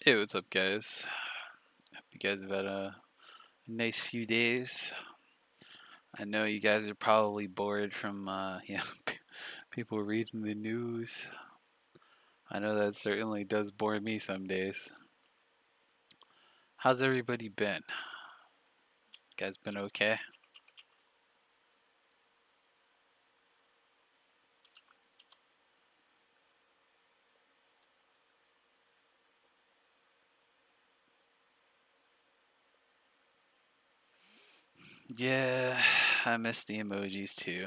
Hey, what's up, guys? Hope you guys have had a nice few days. I know you guys are probably bored from, people reading the news. I know that certainly does bore me some days. How's everybody been? Guys been okay? Yeah, I miss the emojis too.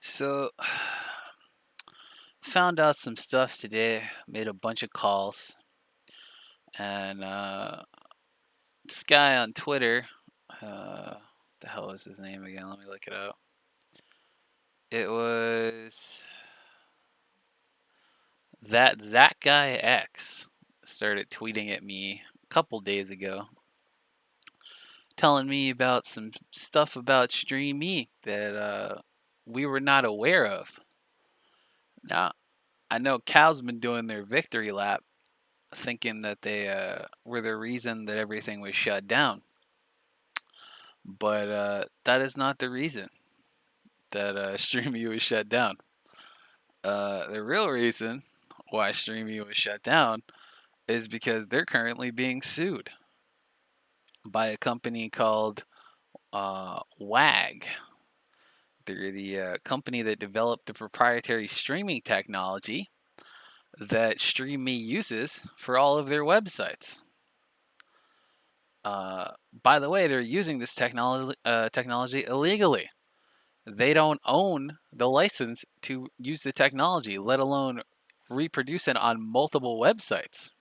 So, found out some stuff today, made a bunch of calls, and this guy on Twitter, the hell is his name again? Let me look it up. It was that guy X started tweeting at me a couple days ago, telling me about some stuff about StreamE that we were not aware of. Now, I know Cal's been doing their victory lap, thinking that they were the reason that everything was shut down, but that is not the reason that StreamE was shut down. The real reason why StreamE was shut down is because they're currently being sued by a company called WAG. They're the company that developed the proprietary streaming technology that StreamMe uses for all of their websites. By the way, they're using this technology illegally. They don't own the license to use the technology, let alone reproduce it on multiple websites.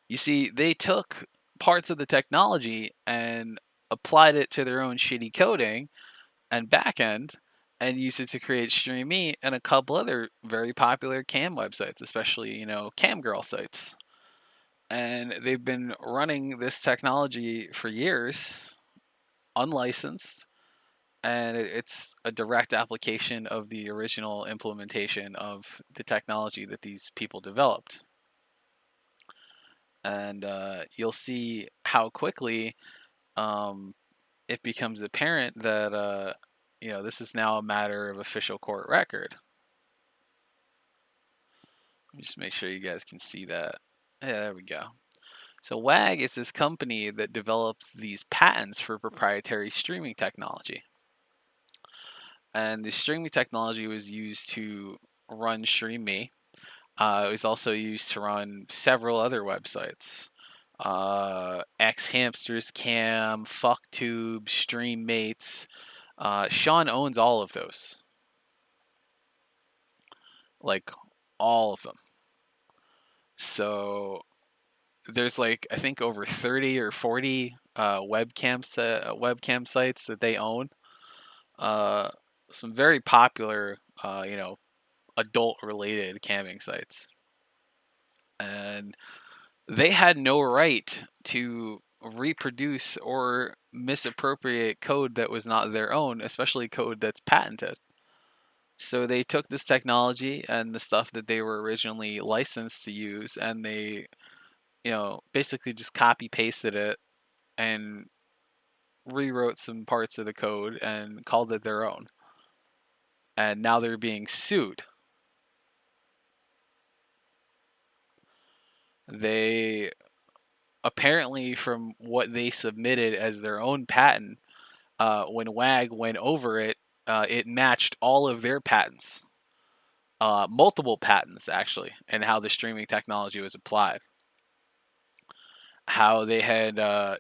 You see, they took parts of the technology and applied it to their own shitty coding and backend and used it to create StreamE and a couple other very popular cam websites, especially, cam girl sites. And they've been running this technology for years, unlicensed, and it's a direct application of the original implementation of the technology that these people developed. And you'll see how quickly um, it becomes apparent that this is now a matter of official court record. Let me just make sure you guys can see that. Yeah, there we go. So WAG is this company that develops these patents for proprietary streaming technology. And the streaming technology was used to run StreamMe. It was also used to run several other websites. X Hamsters Cam, FuckTube, StreamMates. Sean owns all of those. Like, all of them. So there's like I think over 30 or 40 webcam sites that they own. Uh, some very popular, adult related camming sites, and they had no right to reproduce or misappropriate code that was not their own, especially code that's patented. So they took this technology and the stuff that they were originally licensed to use, and they, basically just copy pasted it and rewrote some parts of the code and called it their own. And now they're being sued. They apparently, from what they submitted as their own patent, when WAG went over it, it matched all of their patents, multiple patents actually, and how the streaming technology was applied. How they had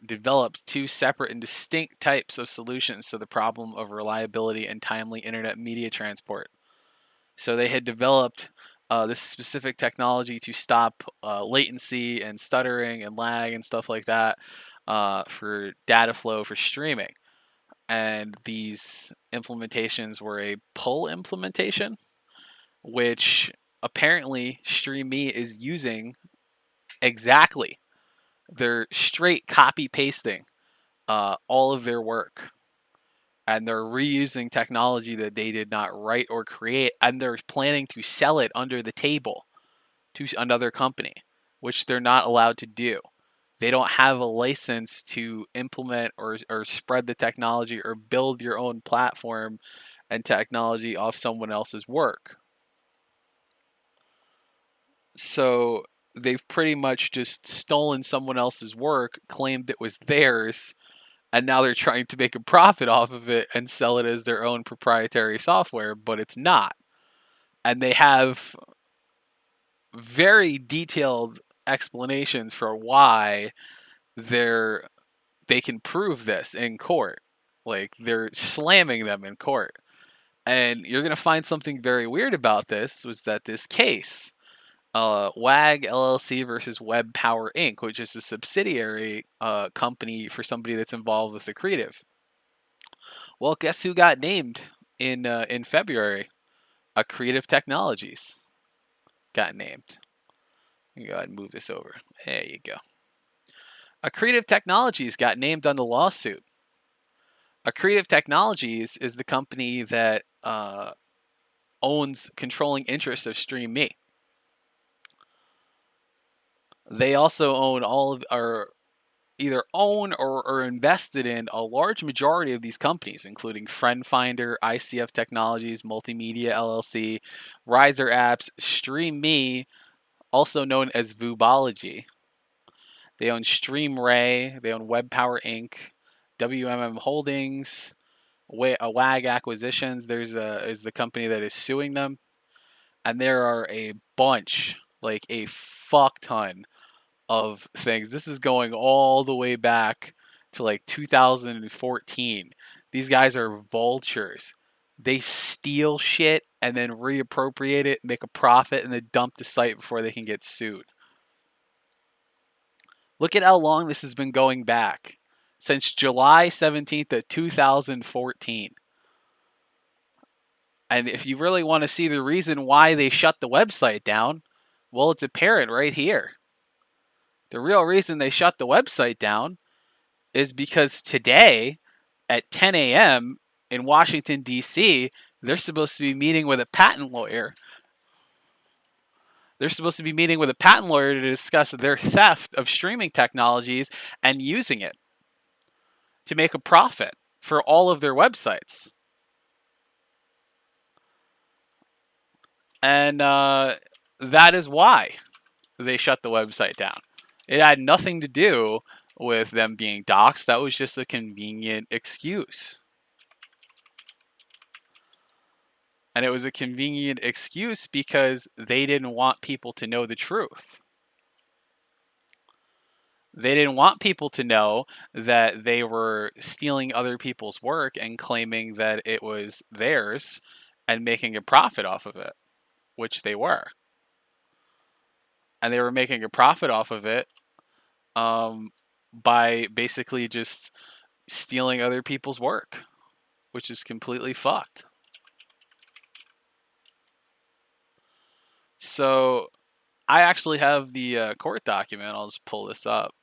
developed two separate and distinct types of solutions to the problem of reliability and timely internet media transport. So they had developed this specific technology to stop latency and stuttering and lag and stuff like that for data flow for streaming. And these implementations were a pull implementation, which apparently StreamMe is using exactly. They're straight copy pasting all of their work and they're reusing technology that they did not write or create, and they're planning to sell it under the table to another company, which they're not allowed to do. They don't have a license to implement or spread the technology or build your own platform and technology off someone else's work. So they've pretty much just stolen someone else's work, claimed it was theirs, and now they're trying to make a profit off of it and sell it as their own proprietary software, but it's not. And they have very detailed explanations for why they're they can prove this in court. Like, they're slamming them in court. And you're going to find something very weird about this was that this case, WAG LLC versus Web Power Inc., which is a subsidiary company for somebody that's involved with the creative. Well, guess who got named in February? A Creative Technologies got named. Let me go ahead and move this over. There you go. A Creative Technologies got named on the lawsuit. A Creative Technologies is the company that owns controlling interests of StreamMe. They also own all of, or either own or are invested in a large majority of these companies, including FriendFinder, ICF Technologies, Multimedia LLC, Riser Apps, StreamMe, also known as Vubology. They own StreamRay. They own WebPower Inc., WMM Holdings, WAG Acquisitions. Is the company that is suing them, and there are a bunch, like a fuck ton of things. This is going all the way back to like 2014. These guys are vultures. They steal shit and then reappropriate it, make a profit, and then dump the site before they can get sued. Look at how long this has been going back. Since July 17th of 2014. And if you really want to see the reason why they shut the website down, well, it's apparent right here. The real reason they shut the website down is because today at 10 a.m. in Washington, D.C., they're supposed to be meeting with a patent lawyer. They're supposed to be meeting with a patent lawyer to discuss their theft of streaming technologies and using it to make a profit for all of their websites. And that is why they shut the website down. It had nothing to do with them being doxxed. That was just a convenient excuse. And it was a convenient excuse because they didn't want people to know the truth. They didn't want people to know that they were stealing other people's work and claiming that it was theirs and making a profit off of it, which they were. And they were making a profit off of it by basically just stealing other people's work, which is completely fucked. So I actually have the court document. I'll just pull this up,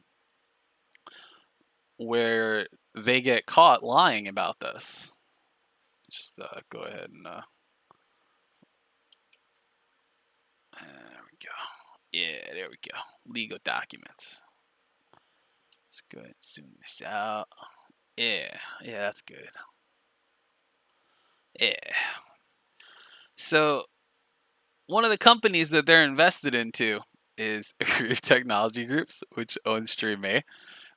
where they get caught lying about this. Just go ahead and there we go. Yeah, there we go. Legal documents. Let's go ahead and zoom this out. Yeah, that's good. Yeah. So one of the companies that they're invested into is Creative Technology Groups, which owns StreamMate,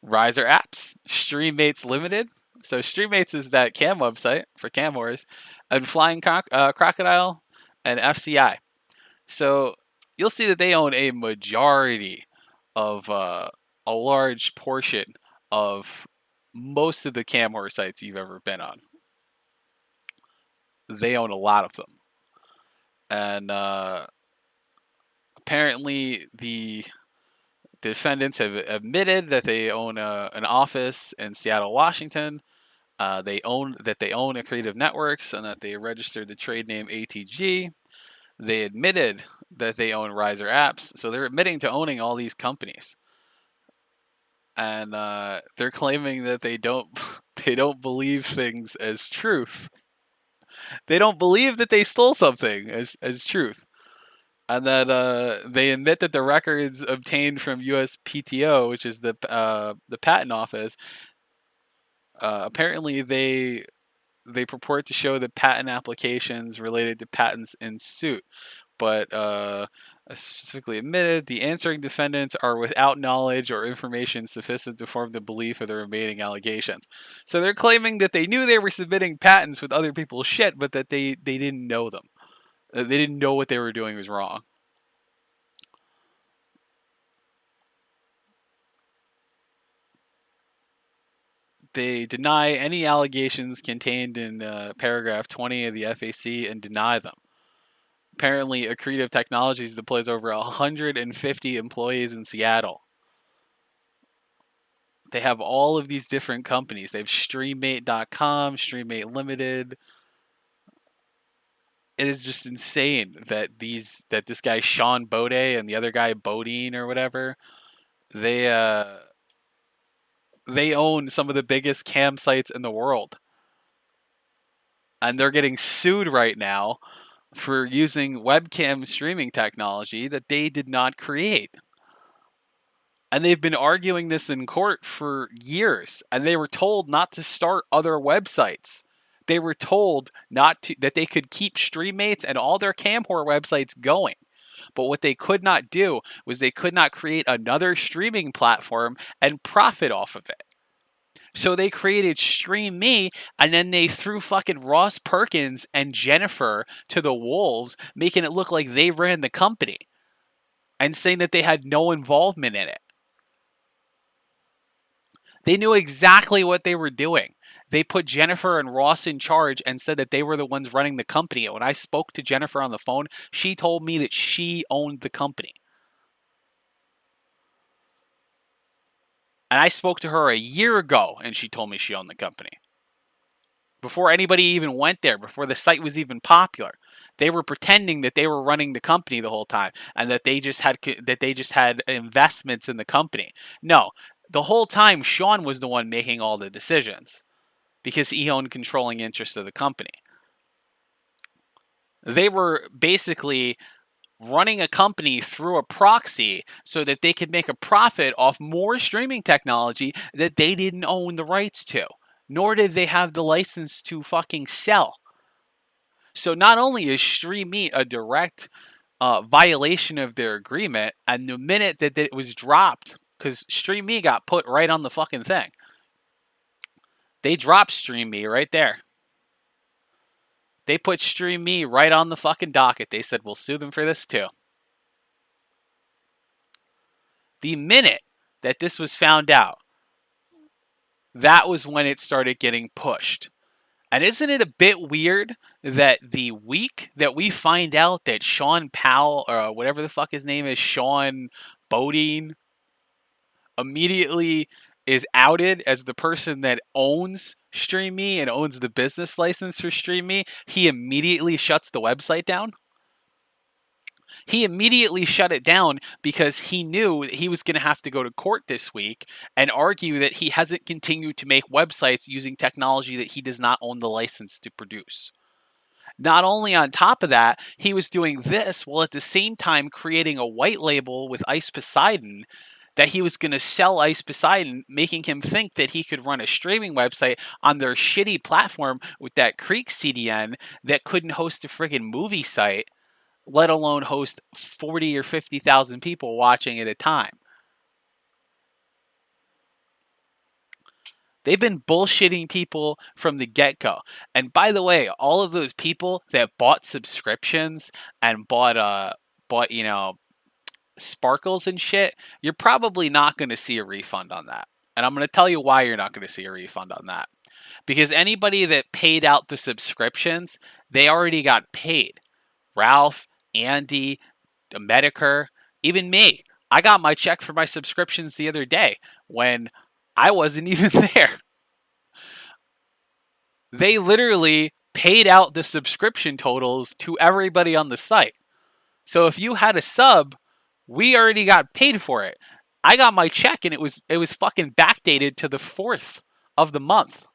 Riser Apps, StreamMates Limited. So StreamMates is that cam website for cam whores, and Flying Crocodile and FCI. So you'll see that they own a majority of a large portion of most of the cam whore sites you've ever been on. They own a lot of them. And apparently the defendants have admitted that they own an office in Seattle, Washington. They own a Creative Networks and that they registered the trade name ATG. They admitted that they own Riser Apps, so they're admitting to owning all these companies. And they're claiming that they don't They don't believe things as truth. They don't believe that they stole something as truth. And then they admit that the records obtained from USPTO, which is the patent office, apparently they purport to show the patent applications related to patents in suit, but specifically admitted the answering defendants are without knowledge or information sufficient to form the belief of the remaining allegations. So they're claiming that they knew they were submitting patents with other people's shit, but that they didn't know them. They didn't know what they were doing was wrong. They deny any allegations contained in paragraph 20 of the FAC and deny them. Apparently, Accretive Technologies deploys over 150 employees in Seattle. They have all of these different companies. They have StreamMate.com, StreamMate Limited. It is just insane that this guy Sean Bode and the other guy Bodine or whatever, they own some of the biggest campsites in the world, and they're getting sued right now for using webcam streaming technology that they did not create. And they've been arguing this in court for years, and they were told not to start other websites. They were told that they could keep StreamMates and all their Camhor websites going. But what they could not do was they could not create another streaming platform and profit off of it. So they created Stream Me, and then they threw fucking Ross Perkins and Jennifer to the wolves, making it look like they ran the company and saying that they had no involvement in it. They knew exactly what they were doing. They put Jennifer and Ross in charge and said that they were the ones running the company. And when I spoke to Jennifer on the phone, she told me that she owned the company. And I spoke to her a year ago, and she told me she owned the company. Before anybody even went there, before the site was even popular, they were pretending that they were running the company the whole time, and that they just had investments in the company. No, the whole time Sean was the one making all the decisions, because he owned controlling interest of the company. They were basically running a company through a proxy so that they could make a profit off more streaming technology that they didn't own the rights to, nor did they have the license to fucking sell. So not only is StreamMe a direct violation of their agreement, and the minute that it was dropped, because StreamMe got put right on the fucking thing. They dropped StreamMe right there. They put StreamMe right on the fucking docket. They said, we'll sue them for this too. The minute that this was found out, that was when it started getting pushed. And isn't it a bit weird that the week that we find out that Sean Powell, or whatever the fuck his name is, Sean Bodine, immediately is outed as the person that owns StreamMe and owns the business license for StreamMe, he immediately shuts the website down? He immediately shut it down because he knew that he was going to have to go to court this week and argue that he hasn't continued to make websites using technology that he does not own the license to produce. Not only on top of that, he was doing this while at the same time creating a white label with Ice Poseidon that he was going to sell Ice Poseidon, making him think that he could run a streaming website on their shitty platform with that Creek CDN that couldn't host a friggin' movie site, let alone host 40 or 50,000 people watching at a time. They've been bullshitting people from the get-go. And by the way, all of those people that bought subscriptions and bought sparkles and shit, you're probably not going to see a refund on that. And I'm going to tell you why you're not going to see a refund on that. Because anybody that paid out the subscriptions, they already got paid. Ralph, Andy, Medicare, even me. I got my check for my subscriptions the other day when I wasn't even there. They literally paid out the subscription totals to everybody on the site. So if you had a sub, we already got paid for it. I got my check and it was fucking backdated to the 4th of the month.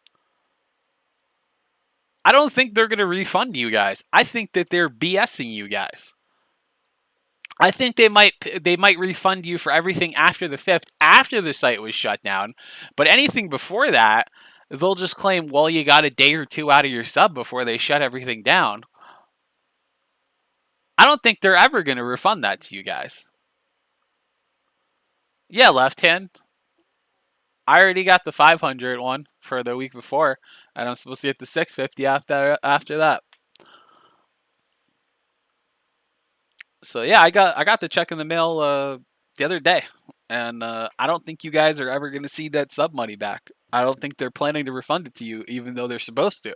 I don't think they're going to refund you guys. I think that they're BSing you guys. I think they might refund you for everything after the 5th, after the site was shut down. But anything before that, they'll just claim, well, you got a day or two out of your sub before they shut everything down. I don't think they're ever going to refund that to you guys. Yeah, left hand. I already got the 500 one for the week before, and I'm supposed to get the 650 after that. So yeah, I got the check in the mail the other day, and I don't think you guys are ever going to see that sub money back. I don't think they're planning to refund it to you, even though they're supposed to.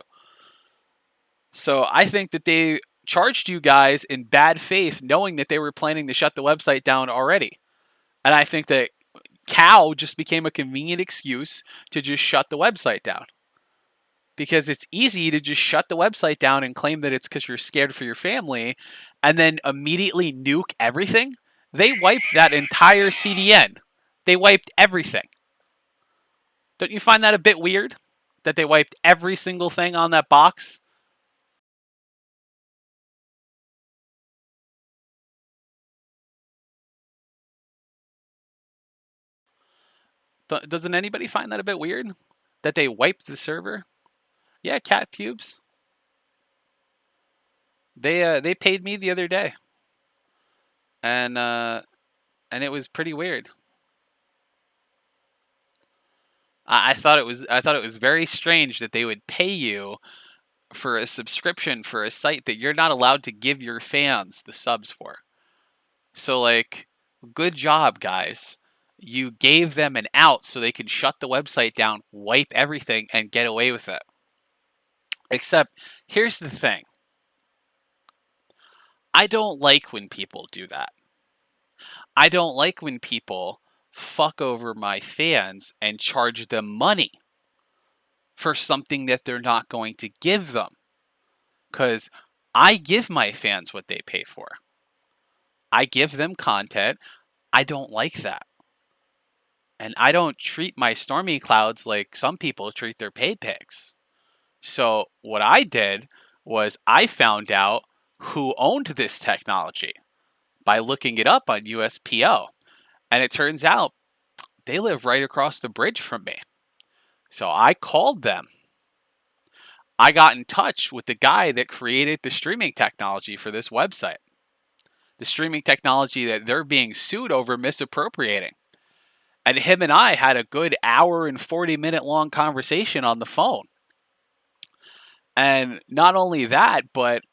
So I think that they charged you guys in bad faith, knowing that they were planning to shut the website down already. And I think that Cow just became a convenient excuse to just shut the website down. Because it's easy to just shut the website down and claim that it's because you're scared for your family and then immediately nuke everything. They wiped that entire CDN. They wiped everything. Don't you find that a bit weird? That they wiped every single thing on that box? Doesn't anybody find that a bit weird? That they wiped the server? Yeah, cat pubes. They paid me the other day, and and it was pretty weird. I thought it was very strange that they would pay you for a subscription for a site that you're not allowed to give your fans the subs for. So like, good job, guys. You gave them an out so they can shut the website down, wipe everything, and get away with it. Except, here's the thing. I don't like when people do that. I don't like when people fuck over my fans and charge them money for something that they're not going to give them. Because I give my fans what they pay for. I give them content. I don't like that. And I don't treat my stormy clouds like some people treat their paid pigs. So what I did was I found out who owned this technology by looking it up on USPO. And it turns out they live right across the bridge from me. So I called them. I got in touch with the guy that created the streaming technology for this website. The streaming technology that they're being sued over misappropriating. And him and I had a good hour and 40-minute long conversation on the phone. And not only that, but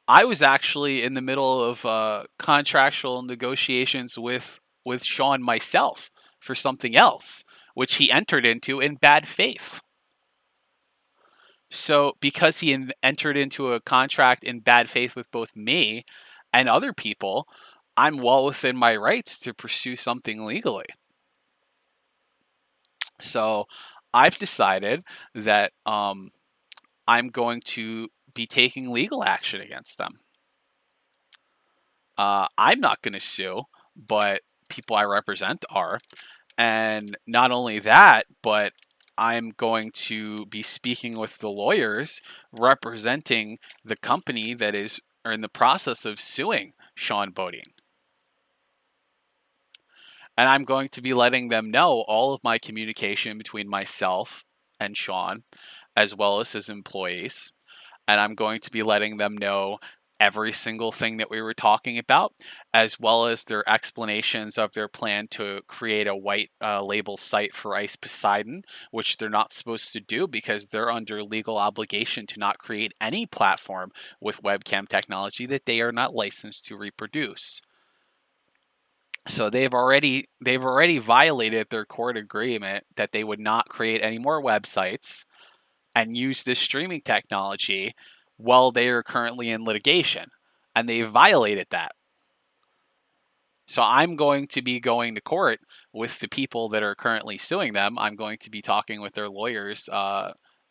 I was actually in the middle of contractual negotiations with Sean myself for something else, which he entered into in bad faith. So because he entered into a contract in bad faith with both me and other people, I'm well within my rights to pursue something legally. So I've decided that I'm going to be taking legal action against them. I'm not going to sue, but people I represent are. And not only that, but I'm going to be speaking with the lawyers representing the company that is in the process of suing Sean Bodine. And I'm going to be letting them know all of my communication between myself and Sean, as well as his employees. And I'm going to be letting them know every single thing that we were talking about, as well as their explanations of their plan to create a white label site for Ice Poseidon, which they're not supposed to do because they're under legal obligation to not create any platform with webcam technology that they are not licensed to reproduce. So they've already violated their court agreement that they would not create any more websites and use this streaming technology while they are currently in litigation. And they violated that. So I'm going to be going to court with the people that are currently suing them. I'm going to be talking with their lawyers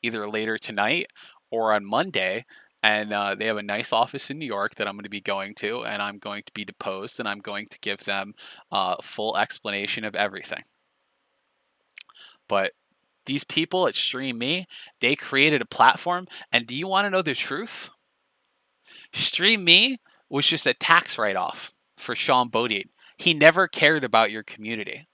either later tonight or on Monday. And they have a nice office in New York that I'm going to be going to. And I'm going to be deposed and I'm going to give them full explanation of everything. But These people at Stream Me, they created a platform, and do you want to know the truth? Stream Me was just a tax write-off for Sean Bodine. He never cared about your community.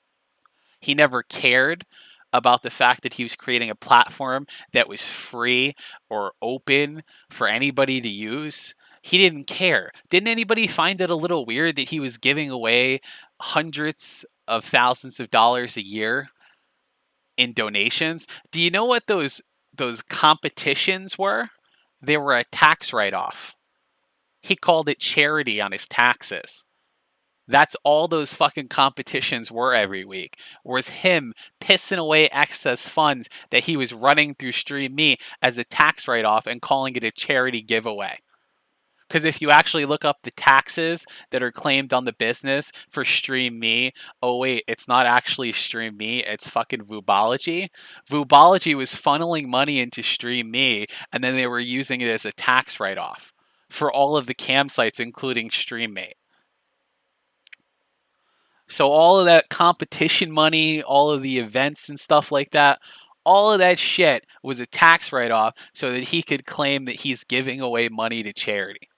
He never cared about the fact that he was creating a platform that was free or open for anybody to use. He didn't care. Didn't anybody find it a little weird that he was giving away hundreds of thousands of dollars a year in donations? Do you know what those competitions were? They were a tax write-off. He called it charity on his taxes. That's all those fucking competitions were every week. Was him pissing away excess funds that he was running through Stream Me as a tax write-off and calling it a charity giveaway. Because if you actually look up the taxes that are claimed on the business for Stream Me, oh wait, it's not actually Stream Me, it's fucking Vubology. Vubology was funneling money into Stream Me, and then they were using it as a tax write-off for all of the campsites, including StreamMate. So all of that competition money, all of the events and stuff like that, all of that shit was a tax write-off so that he could claim that he's giving away money to charity.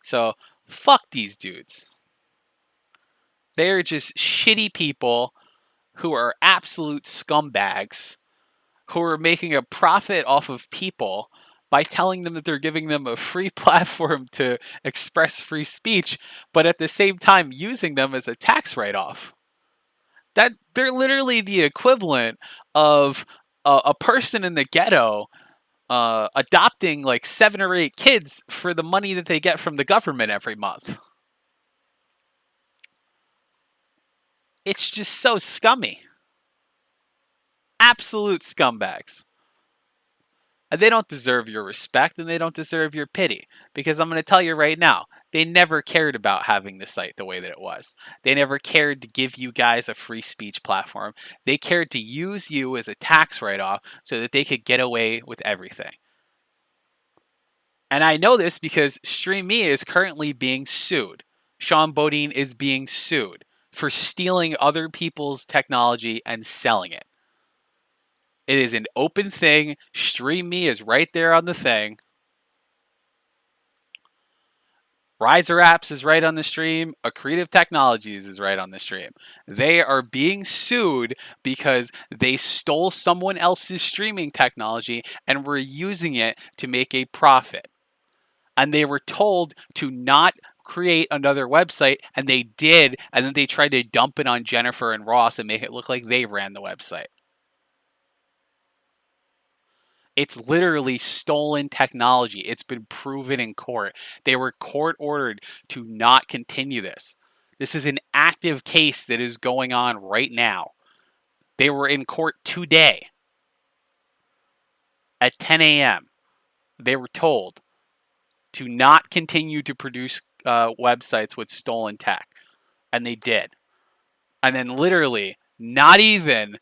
So fuck these dudes. They're just shitty people who are absolute scumbags who are making a profit off of people by telling them that they're giving them a free platform to express free speech, but at the same time using them as a tax write-off. That they're literally the equivalent of a person in the ghetto adopting like 7 or 8 kids for the money that they get from the government every month. It's just so scummy. Absolute scumbags. And they don't deserve your respect and they don't deserve your pity. Because I'm going to tell you right now, they never cared about having the site the way that it was. They never cared to give you guys a free speech platform. They cared to use you as a tax write-off so that they could get away with everything. And I know this because Stream Me is currently being sued. Sean Bodine is being sued for stealing other people's technology and selling it. It is an open thing. Stream Me is right there on the thing. Riser Apps is right on the stream. Accretive Technologies is right on the stream. They are being sued because they stole someone else's streaming technology and were using it to make a profit. And they were told to not create another website, and they did, and then they tried to dump it on Jennifer and Ross and make it look like they ran the website. It's literally stolen technology. It's been proven in court. They were court ordered to not continue this. This is an active case that is going on right now. They were in court today at 10 a.m. They were told to not continue to produce websites with stolen tech. And they did. And then literally, not even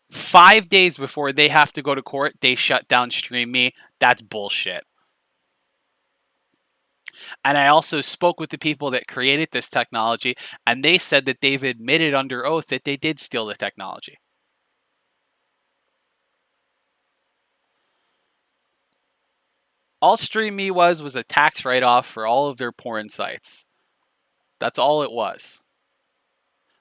5 days before they have to go to court, they shut down Stream Me. That's bullshit. And I also spoke with the people that created this technology, and they said that they've admitted under oath that they did steal the technology. All Stream Me was a tax write-off for all of their porn sites. That's all it was.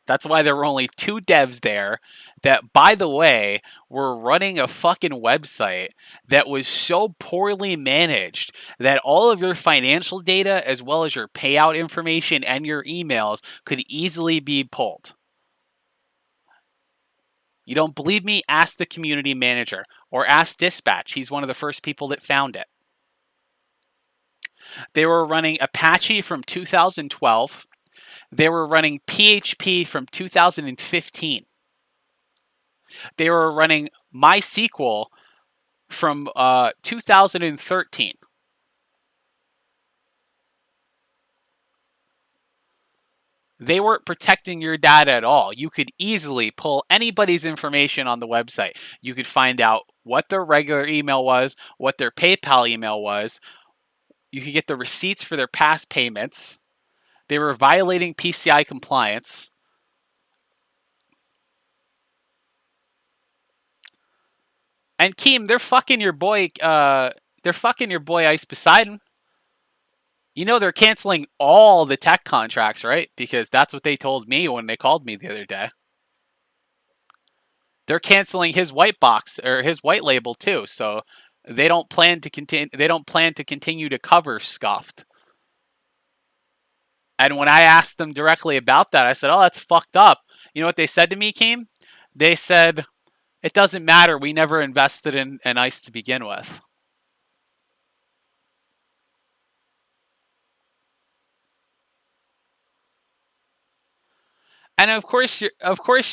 That's why there were only 2 devs there that, by the way, were running a fucking website that was so poorly managed that all of your financial data, as well as your payout information and your emails, could easily be pulled. You don't believe me? Ask the community manager or ask Dispatch. He's one of the first people that found it. They were running Apache from 2012. They were running PHP from 2015. They were running MySQL from 2013. They weren't protecting your data at all. You could easily pull anybody's information on the website. You could find out what their regular email was, what their PayPal email was. You could get the receipts for their past payments. They were violating PCI compliance. And Keem, they're fucking your boy. They're fucking your boy Ice Poseidon. You know they're canceling all the tech contracts, right? Because that's what they told me when they called me the other day. They're canceling his white box or his white label too. So they don't plan to continue. They don't plan to continue to cover Scuffed. And when I asked them directly about that, I said, "Oh, that's fucked up." You know what they said to me, Keem? They said, "It doesn't matter. We never invested in Ice to begin with." And of course,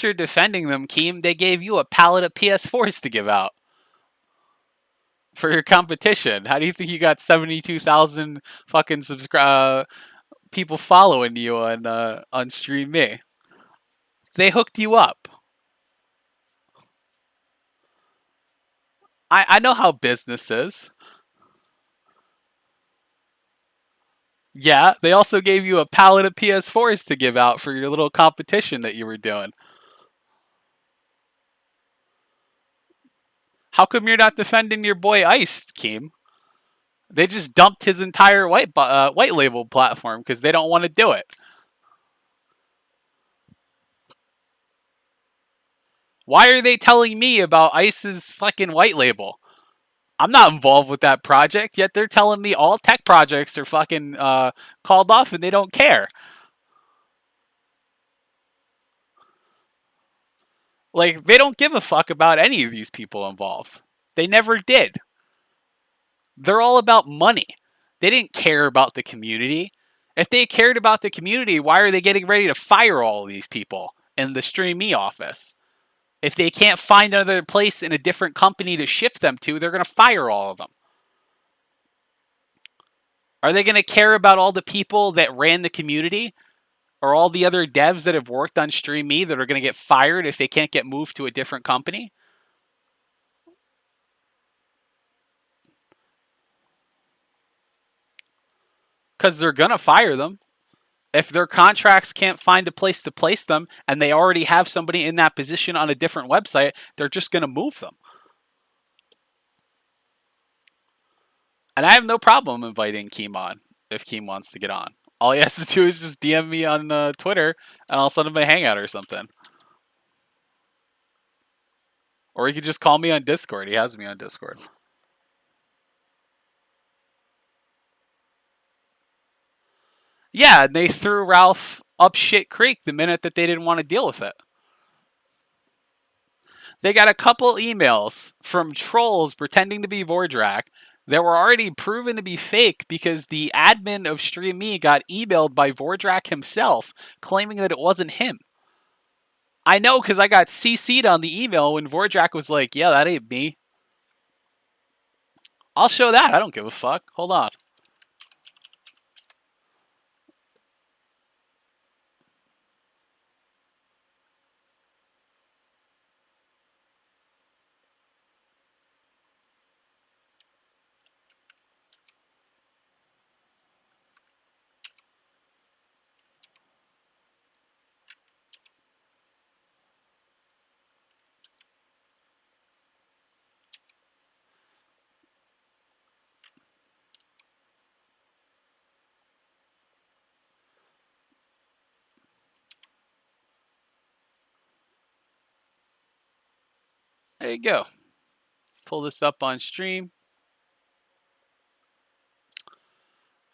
you're defending them, Keem. They gave you a pallet of PS4s to give out for your competition. How do you think you got 72,000 fucking people following you on Stream Me? They hooked you up. I know how business is. Yeah, they also gave you a pallet of PS4s to give out for your little competition that you were doing. How come you're not defending your boy Ice, Keem? They just dumped his entire white label platform because they don't want to do it. Why are they telling me about Ice's fucking white label? I'm not involved with that project, yet they're telling me all tech projects are fucking called off and they don't care. Like, they don't give a fuck about any of these people involved. They never did. They're all about money. They didn't care about the community. If they cared about the community, why are they getting ready to fire all of these people in the Stream Me office? If they can't find another place in a different company to ship them to, they're going to fire all of them. Are they going to care about all the people that ran the community or all the other devs that have worked on Stream Me that are going to get fired if they can't get moved to a different company? Because they're going to fire them. If their contracts can't find a place to place them and they already have somebody in that position on a different website, they're just going to move them. And I have no problem inviting Keem on if Keem wants to get on. All he has to do is just DM me on Twitter and I'll send him a hangout or something. Or he could just call me on Discord. He has me on Discord. Yeah, they threw Ralph up shit creek the minute that they didn't want to deal with it. They got a couple emails from trolls pretending to be Vordrak that were already proven to be fake because the admin of Stream Me got emailed by Vordrak himself claiming that it wasn't him. I know because I got CC'd on the email when Vordrak was like, "Yeah, that ain't me." I'll show that. I don't give a fuck. Hold on. There you go. Pull this up on stream.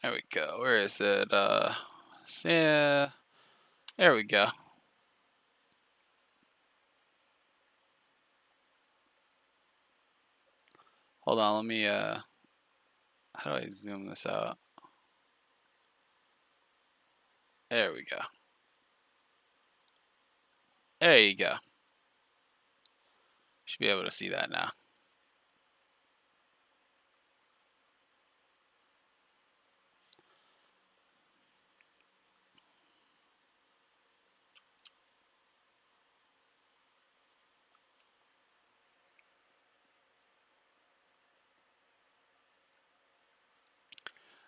There we go. Where is it? Yeah. There we go. Hold on, let me how do I zoom this out? There we go. There you go. Should be able to see that now.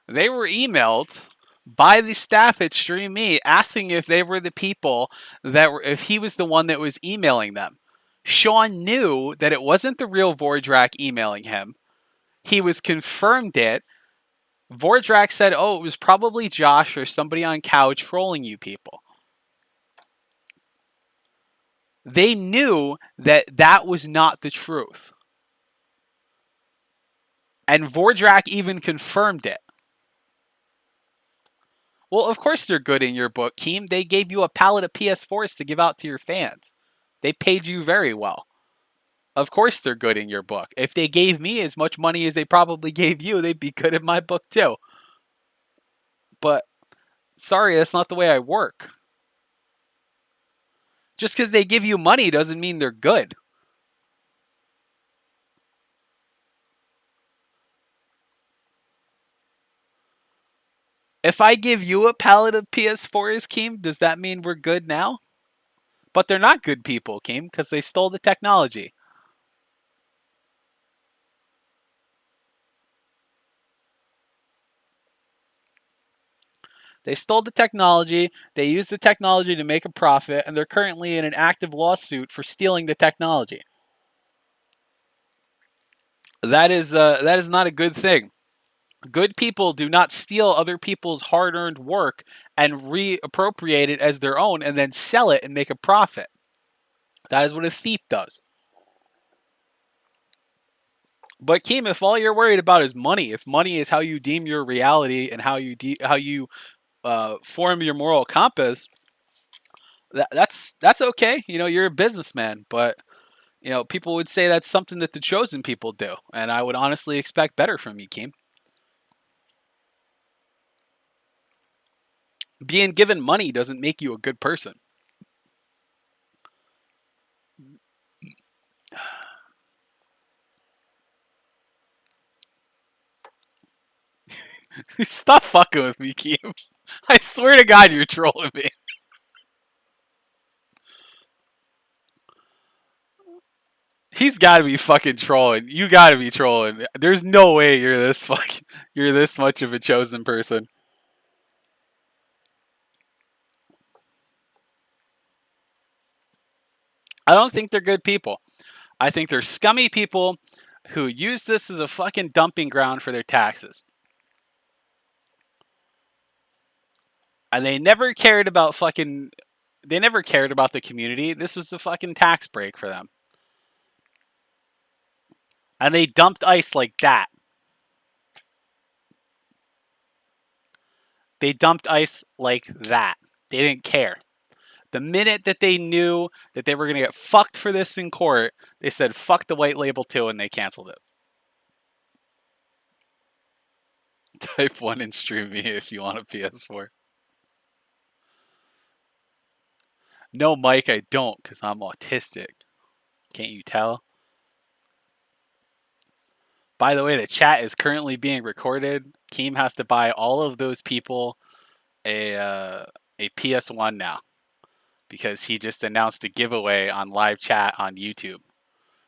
They were emailed by the staff at Stream Me asking if they were the people that were, if he was the one that was emailing them. Sean knew that it wasn't the real Vordrak emailing him. He was confirmed it. Vordrak said, "Oh, it was probably Josh or somebody on couch trolling you people." They knew that that was not the truth. And Vordrak even confirmed it. Well, of course they're good in your book, Keem. They gave you a pallet of PS4s to give out to your fans. They paid you very well. Of course they're good in your book. If they gave me as much money as they probably gave you, they'd be good in my book too. But sorry, that's not the way I work. Just because they give you money doesn't mean they're good. If I give you a pallet of PS4s, Keem, does that mean we're good now? But they're not good people, Keem, because they stole the technology. They stole the technology, they used the technology to make a profit, and they're currently in an active lawsuit for stealing the technology. That is not a good thing. Good people do not steal other people's hard-earned work and reappropriate it as their own and then sell it and make a profit. That is what a thief does. But Keem, if all you're worried about is money, if money is how you deem your reality and how you form your moral compass, that's okay. You know, you're a businessman, but you know, people would say that's something that the chosen people do, and I would honestly expect better from you, Keem. Being given money doesn't make you a good person. Stop fucking with me, Keem. I swear to God, you're trolling me. He's got to be fucking trolling. You got to be trolling. There's no way you're this much of a chosen person. I don't think they're good people. I think they're scummy people who use this as a fucking dumping ground for their taxes. And they never cared about the community. This was a fucking tax break for them. And they dumped ice like that. They dumped ice like that. They didn't care. The minute that they knew that they were going to get fucked for this in court, they said, fuck the white label too, and they canceled it. Type 1 and stream me if you want a PS4. No, Mike, I don't, because I'm autistic. Can't you tell? By the way, the chat is currently being recorded. Keem has to buy all of those people a PS1 now because he just announced a giveaway on live chat on YouTube.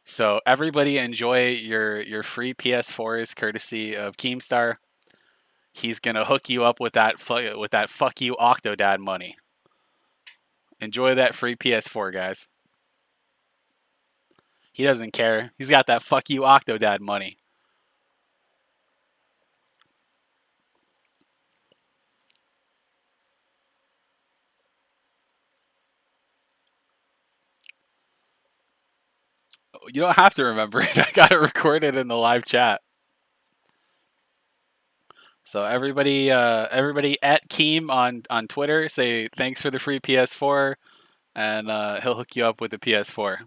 So everybody enjoy your free PS4s courtesy of Keemstar. He's gonna hook you up with that fuck you Octodad money. Enjoy that free PS4, guys. He doesn't care. He's got that fuck you Octodad money. You don't have to remember it. I got it recorded in the live chat. So everybody at Keem on Twitter, say thanks for the free PS4, and he'll hook you up with the PS4.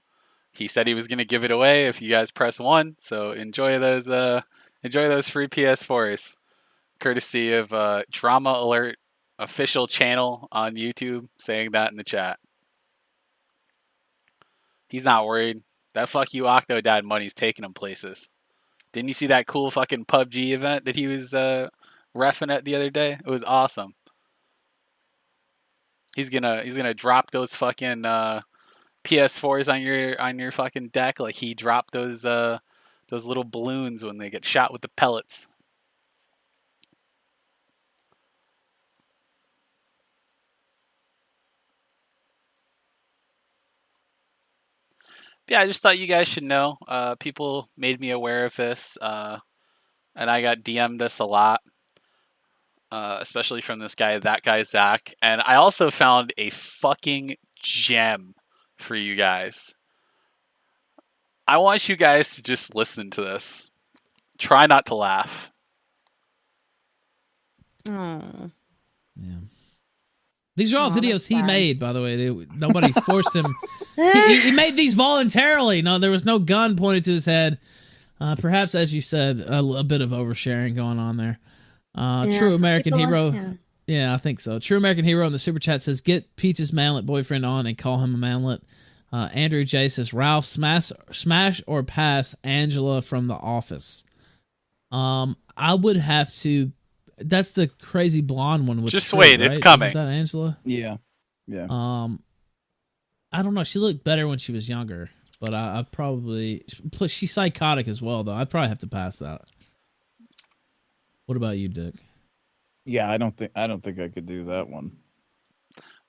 He said he was gonna give it away if you guys press 1. So enjoy those free PS4s, courtesy of Drama Alert official channel on YouTube, saying that in the chat. He's not worried. That fuck you Octodad money's taking him places. Didn't you see that cool fucking PUBG event that he was reffing at the other day? It was awesome. He's gonna drop those fucking PS4s on your fucking deck like he dropped those little balloons when they get shot with the pellets. Yeah, I just thought you guys should know. People made me aware of this, and I got DM'd this a lot, especially from this guy, that guy Zach. And I also found a fucking gem for you guys. I want you guys to just listen to this. Try not to laugh. Oh. Yeah. These are all videos he sad. made, by the way. Nobody forced him. He made these voluntarily. No, there was no gun pointed to his head. Perhaps, as you said, a bit of oversharing going on there. True American Hero. Yeah, I think so. True American Hero in the super chat says, "Get Peach's manlet boyfriend on and call him a manlet." Andrew J says, "Ralph, smash or pass Angela from The Office." I would have to. That's the crazy blonde one. With Just True, wait, right? it's coming. Isn't that Angela? Yeah. I don't know. She looked better when she was younger, but I probably. Plus, she's psychotic as well, though. I'd probably have to pass that. What about you, Dick? Yeah, I don't think I could do that one.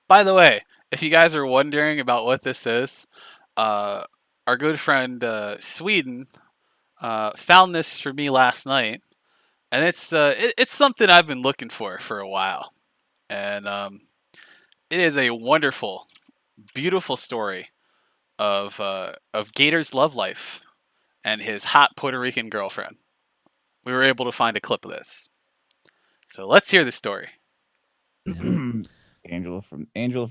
By the way, if you guys are wondering about what this is, our good friend Sweden found this for me last night, and it's something I've been looking for a while, and it is a wonderful, beautiful story of Gator's love life and his hot Puerto Rican girlfriend. We were able to find a clip of this, so let's hear the story. Angela from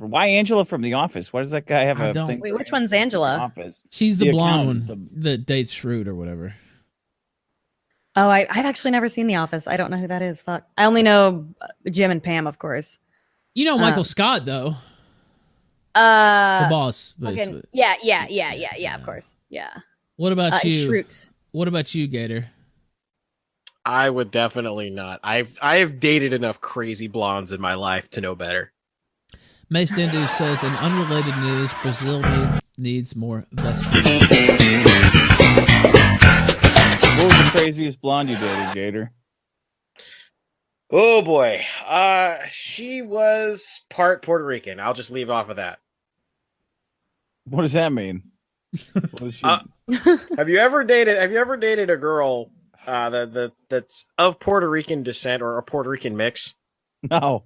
why Angela from The Office? Why does that guy have a thing? Wait, which one's Angela? Office. She's the blonde accountant, one that dates Shrewd or whatever. Oh, I've actually never seen The Office. I don't know who that is. Fuck. I only know Jim and Pam, of course. You know Michael Scott, though. The boss, basically. Yeah, of course. Yeah. What about you? Shroot. What about you, Gator? I would definitely not. I've dated enough crazy blondes in my life to know better. Mace Dindu says, in unrelated news, Brazil needs more Godspeed. What was the craziest blonde you dated, Gator? Oh boy. She was part Puerto Rican. I'll just leave off of that. What does that mean? What is she... Have you ever dated a girl that's of Puerto Rican descent or a Puerto Rican mix? No.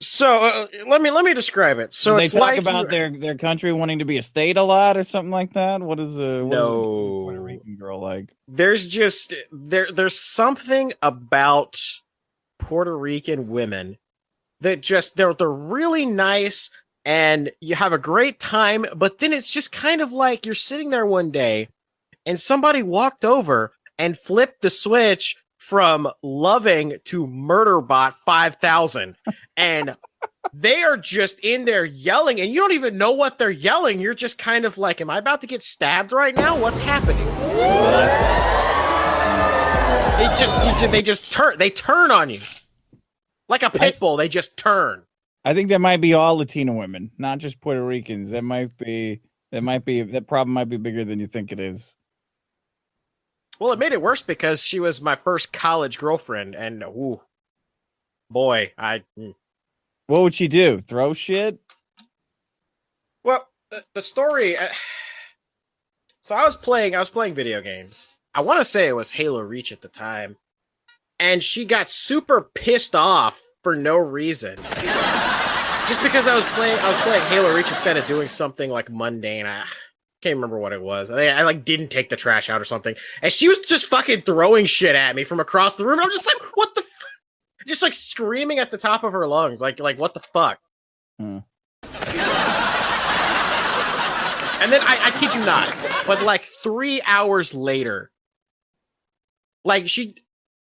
So let me describe it. So they it's talk like about their country wanting to be a state a lot or something like that. What is a Puerto Rican girl like? There's just there's something about Puerto Rican women that just they're really nice and you have a great time, but then it's just kind of like you're sitting there one day and somebody walked over and flipped the switch from loving to Murderbot 5000. And they are just in there yelling, and you don't even know what they're yelling. You're just kind of like, am I about to get stabbed right now? What's happening? They turn on you. Like a pit bull, they just turn. I think that might be all Latino women, not just Puerto Ricans. That problem might be bigger than you think it is. Well, it made it worse because she was my first college girlfriend, and boy, What would she do? Throw shit? Well, the story. So I was playing video games. I want to say it was Halo Reach at the time, and she got super pissed off for no reason. Just because I was playing Halo Reach instead of doing something like mundane. I can't remember what it was. I like didn't take the trash out or something, and she was just fucking throwing shit at me from across the room. And I'm just like, what the. Just like screaming at the top of her lungs, like what the fuck? And then I kid you not, but like 3 hours later, like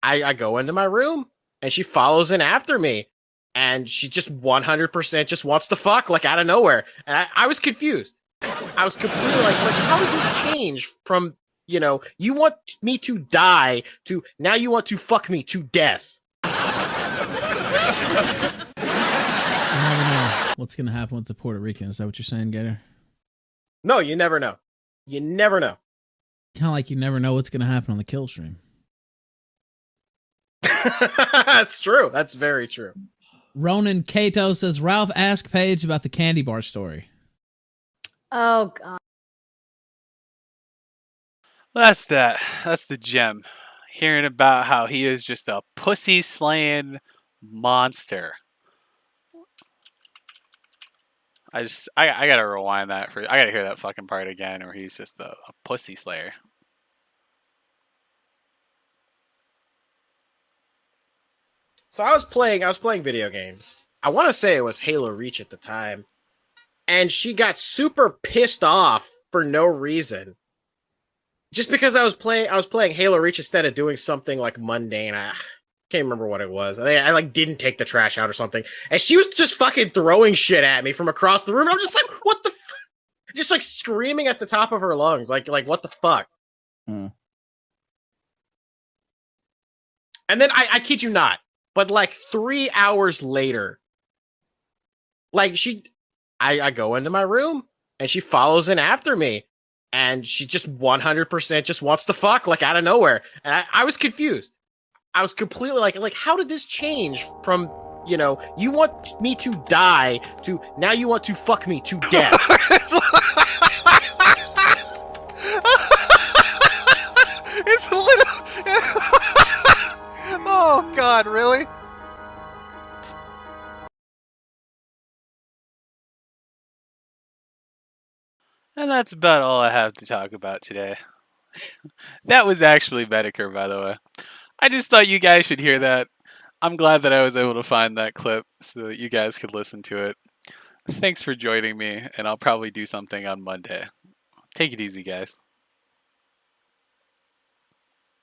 I go into my room and she follows in after me, and she just 100% just wants to fuck like out of nowhere, and I was confused. I was completely like how did this change from you want me to die to now you want to fuck me to death? You never know what's going to happen with the Puerto Ricans. Is that what you're saying, Gator? No, you never know. You never know. Kind of like you never know what's going to happen on the kill stream. That's true. That's very true. Ronan Cato says, Ralph, ask Paige about the candy bar story. Oh, God. That's that. That's the gem. Hearing about how he is just a pussy slaying monster. I gotta rewind that for. I gotta hear that fucking part again, where he's just a pussy slayer. So I was playing video games. I want to say it was Halo Reach at the time, and she got super pissed off for no reason. Just because I was playing Halo Reach instead of doing something like mundane. I can't remember what it was. I like didn't take the trash out or something, and she was just fucking throwing shit at me from across the room. And I'm just like, what the? Just like screaming at the top of her lungs, like what the fuck? Hmm. And then I kid you not, but like 3 hours later, like I go into my room and she follows in after me, and she just 100% just wants to fuck, like out of nowhere. And I was confused. I was completely like how did this change from, you know, you want me to die to now you want to fuck me to death? It's a little. Oh God, really? And that's about all I have to talk about today. That was actually Medicare, by the way. I just thought you guys should hear that. I'm glad that I was able to find that clip so that you guys could listen to it. Thanks for joining me, and I'll probably do something on Monday. Take it easy, guys.